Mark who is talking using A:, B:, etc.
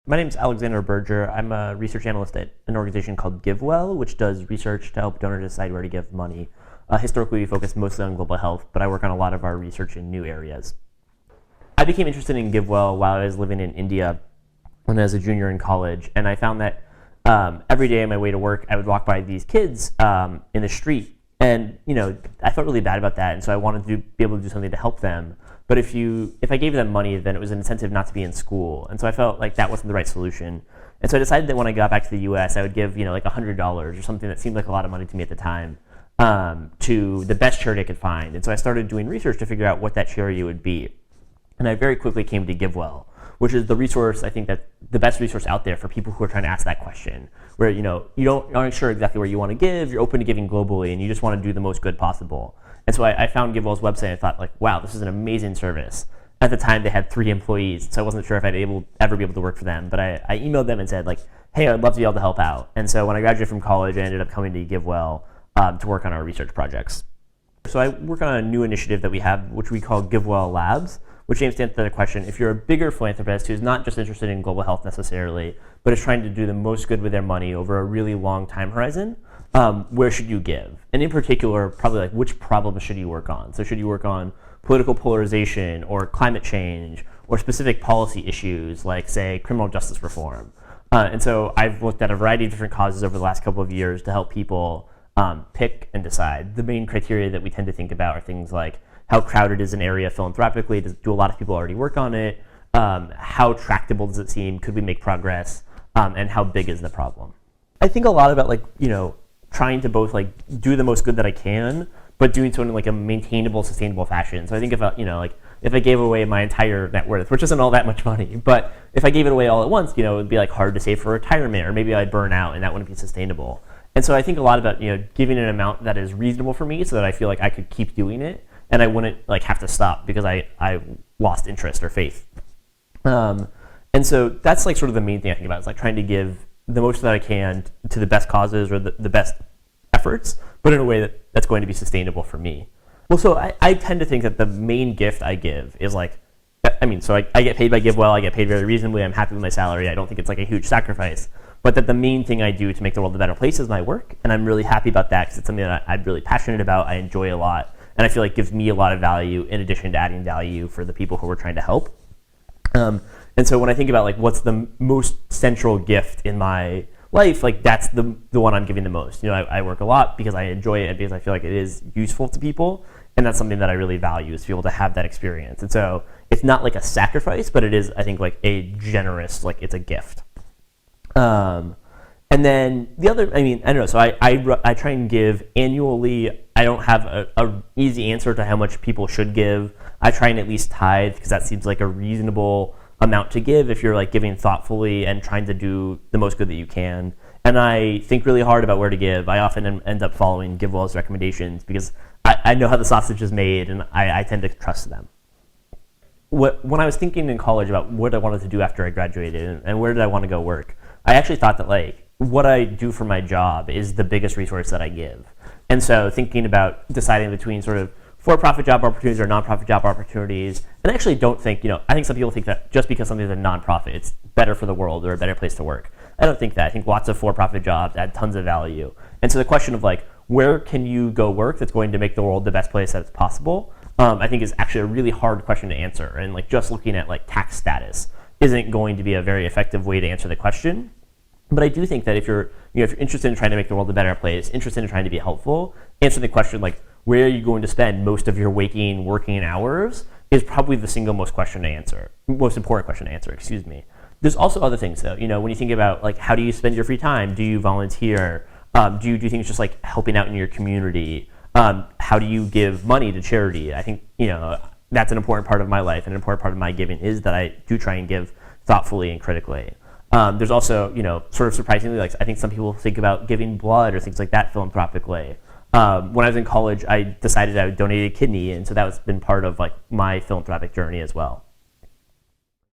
A: My name is Alexander Berger. I'm a research analyst at an organization called GiveWell, which does research to help donors decide where to give money. Historically, we focus mostly on global health, but I work on a lot of our research in new areas. I became interested in GiveWell while I was living in India when I was a junior in college, and I found that every day on my way to work, I would walk by these kids in the street, and I felt really bad about that, and so I wanted to be able to do something to help them. But if I gave them money, then it was an incentive not to be in school, and so I felt like that wasn't the right solution. And so I decided that when I got back to the U.S., I would give like $100 or something that seemed like a lot of money to me at the time to the best charity I could find. And so I started doing research to figure out what that charity would be. And I very quickly came to GiveWell, which is the resource, I think, that the best resource out there for people who are trying to ask that question, where you aren't sure exactly where you want to give, you're open to giving globally, and you just want to do the most good possible. And so I found GiveWell's website and I thought, like, wow, this is an amazing service. At the time, they had 3 employees, so I wasn't sure if I'd ever be able to work for them. But I emailed them and said, like, hey, I'd love to be able to help out. And so when I graduated from college, I ended up coming to GiveWell to work on our research projects. So I work on a new initiative that we have, which we call GiveWell Labs, which aims to answer the question, if you're a bigger philanthropist who's not just interested in global health necessarily, but is trying to do the most good with their money over a really long time horizon, where should you give? And in particular, probably like which problems should you work on? So should you work on political polarization or climate change or specific policy issues like, say, criminal justice reform? And so I've looked at a variety of different causes over the last couple of years to help people pick and decide. The main criteria that we tend to think about are things like how crowded is an area philanthropically? Do a lot of people already work on it? How tractable does it seem? Could we make progress? And how big is the problem? I think a lot about trying to both do the most good that I can, but doing so in like a maintainable, sustainable fashion. So I think if I gave away my entire net worth, which isn't all that much money, but if I gave it away all at once, it would be hard to save for retirement, or maybe I'd burn out and that wouldn't be sustainable. And so I think a lot about giving an amount that is reasonable for me, so that I feel like I could keep doing it and I wouldn't have to stop because I lost interest or faith. And so that's sort of the main thing I think about, is trying to give the most that I can to the best causes or the best efforts, but in a way that's going to be sustainable for me. Well, so I tend to think that the main gift I give is I get paid by GiveWell, I get paid very reasonably, I'm happy with my salary, I don't think it's a huge sacrifice, but that the main thing I do to make the world a better place is my work, and I'm really happy about that because it's something that I'm really passionate about, I enjoy a lot, and I feel gives me a lot of value in addition to adding value for the people who we're trying to help. And so when I think about what's the most central gift in my life, that's the one I'm giving the most. I work a lot because I enjoy it and because I feel it is useful to people, and that's something that I really value, is to be able to have that experience. And so it's not a sacrifice, but it is, I think, a generous, it's a gift. And then the other, I don't know, so I try and give annually. I don't have a easy answer to how much people should give. I try and at least tithe, because that seems like a reasonable amount to give if you're giving thoughtfully and trying to do the most good that you can. And I think really hard about where to give. I often end up following GiveWell's recommendations because I know how the sausage is made, and I tend to trust them. When I was thinking in college about what I wanted to do after I graduated and where did I want to go work, I actually thought that what I do for my job is the biggest resource that I give. And so thinking about deciding between sort of for-profit job opportunities or nonprofit job opportunities, and I actually don't think, I think some people think that just because something's a nonprofit, it's better for the world or a better place to work. I don't think that. I think lots of for-profit jobs add tons of value. And so the question of where can you go work that's going to make the world the best place that it's possible, I think is actually a really hard question to answer. And just looking at tax status isn't going to be a very effective way to answer the question. But I do think that if you're interested in trying to make the world a better place, interested in trying to be helpful, answering the question where are you going to spend most of your working hours is probably the single most important question to answer, excuse me. There's also other things though, when you think about how do you spend your free time? Do you volunteer? Do you do things just helping out in your community? How do you give money to charity? I think, that's an important part of my life, and an important part of my giving is that I do try and give thoughtfully and critically. There's also, sort of surprisingly, I think some people think about giving blood or things like that philanthropically. When I was in college, I decided I would donate a kidney, and so that's been part of my philanthropic journey as well.